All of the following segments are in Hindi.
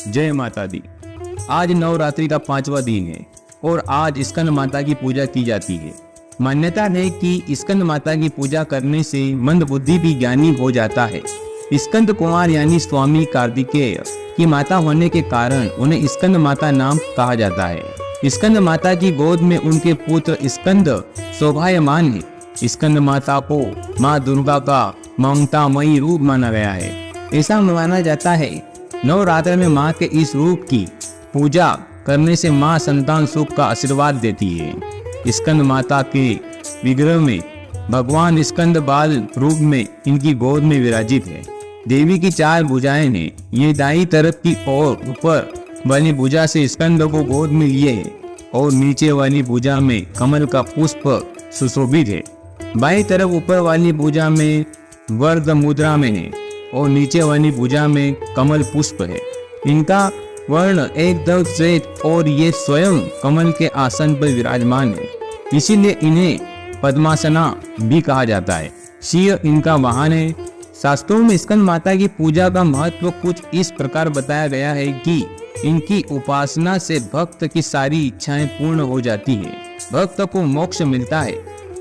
जय माता दी। आज नवरात्रि का 5वां दिन है और आज स्कंद माता की पूजा की जाती है। मान्यता है कि स्कंद माता की पूजा करने से मंदबुद्धि भी ज्ञानी हो जाता है। स्कंद कुमार यानी स्वामी कार्तिकेय की माता होने के कारण उन्हें स्कंद माता नाम कहा जाता है। स्कंद माता की गोद में उनके पुत्र स्कंद शोभायमान है। स्कंद माता को माँ दुर्गा का ममतामयी रूप माना गया है। ऐसा माना जाता है नवरात्र में माँ के इस रूप की पूजा करने से माँ संतान सुख का आशीर्वाद देती है। स्कंद माता के विग्रह में भगवान स्कंद बाल रूप में इनकी गोद में विराजित है। देवी की 4 भुजाएं हैं। ये दाई तरफ की ओर ऊपर वाली भुजा से स्कंद को गोद में लिए है और नीचे वाली भुजा में कमल का पुष्प सुशोभित है। बाई तरफ ऊपर वाली भुजा में वरद मुद्रा में है और नीचे वाली भुजा में कमल पुष्प है। इनका वर्ण एकदम श्वेत और ये स्वयं कमल के आसन पर विराजमान है, इसीलिए इन्हें पद्मासना भी कहा जाता है। सिंह इनका वाहन है। शास्त्रों में स्कंद माता की पूजा का महत्व कुछ इस प्रकार बताया गया है कि इनकी उपासना से भक्त की सारी इच्छाएं पूर्ण हो जाती है, भक्त को मोक्ष मिलता है।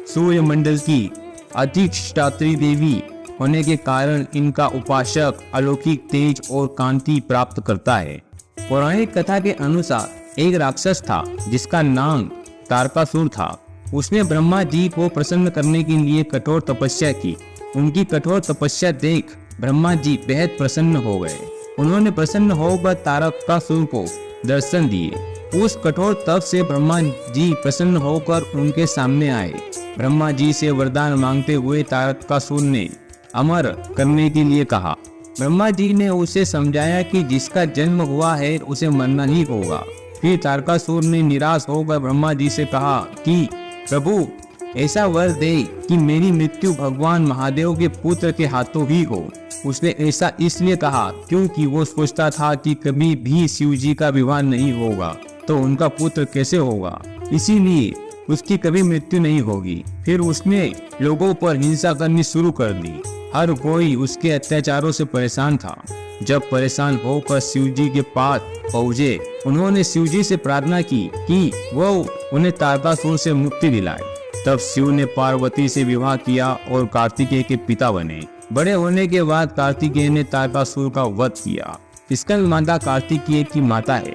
सूर्य मंडल की अधिष्ठात्री देवी होने के कारण इनका उपासक अलौकिक तेज और कांति प्राप्त करता है। पौराणिक कथा के अनुसार एक राक्षस था जिसका नाम तारकासुर था। उसने ब्रह्मा जी को प्रसन्न करने के लिए कठोर तपस्या की। उनकी कठोर तपस्या देख ब्रह्मा जी बेहद प्रसन्न हो गए। उन्होंने प्रसन्न होकर तारकासुर को दर्शन दिए। उस कठोर तप से ब्रह्मा जी प्रसन्न होकर उनके सामने आए। ब्रह्मा जी से वरदान मांगते हुए तारकासुर ने अमर करने के लिए कहा। ब्रह्मा जी ने उसे समझाया कि जिसका जन्म हुआ है उसे मरना ही होगा। फिर तारकासुर ने निराश होकर ब्रह्मा जी से कहा कि प्रभु ऐसा वर दे कि मेरी मृत्यु भगवान महादेव के पुत्र के हाथों ही हो। उसने ऐसा इसलिए कहा क्योंकि वो सोचता था कि कभी भी शिव जी का विवाह नहीं होगा तो उनका पुत्र कैसे होगा, इसीलिए उसकी कभी मृत्यु नहीं होगी। फिर उसने लोगों पर हिंसा करनी शुरू कर दी। हर कोई उसके अत्याचारों से परेशान था। जब परेशान होकर शिवजी के पास पहुँचे, उन्होंने शिवजी से प्रार्थना की कि वो उन्हें तारकासुर से मुक्ति दिलाए। तब शिव ने पार्वती से विवाह किया और कार्तिकेय के पिता बने। बड़े होने के बाद कार्तिकेय ने तारकासुर का वध किया। स्कंद माता कार्तिकेय की माता है।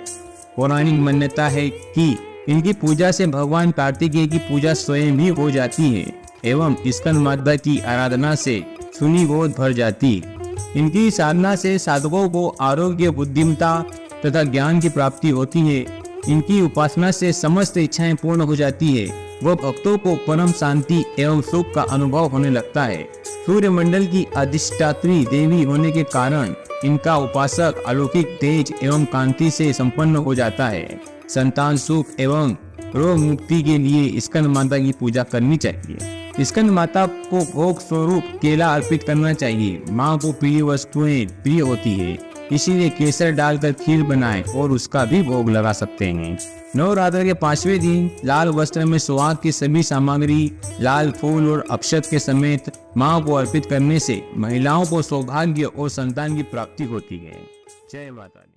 पौराणिक मान्यता है कि इनकी पूजा से भगवान कार्तिकेय की पूजा स्वयं ही हो जाती है एवं स्कंद माता की आराधना से सुनी गोद भर जाती है। इनकी साधना से साधकों को आरोग्य, बुद्धिमत्ता तथा ज्ञान की प्राप्ति होती है। इनकी उपासना से समस्त इच्छाएं पूर्ण हो जाती है। वह भक्तों को परम शांति एवं सुख का अनुभव होने लगता है। सूर्य मंडल की अधिष्ठात्री देवी होने के कारण इनका उपासक अलौकिक तेज एवं कांति से संपन्न हो जाता है। संतान सुख एवं रोग मुक्ति के लिए स्कंद माता की पूजा करनी चाहिए। स्कंद माता को भोग स्वरूप केला अर्पित करना चाहिए। माँ को प्रिय वस्तुएं प्रिय होती है, इसीलिए केसर डालकर खीर बनाएं और उसका भी भोग लगा सकते हैं। नवरात्र के 5वें दिन लाल वस्त्र में सुहाग की सभी सामग्री, लाल फूल और अक्षत के समेत माँ को अर्पित करने से महिलाओं को सौभाग्य और संतान की प्राप्ति होती है। जय माता दी।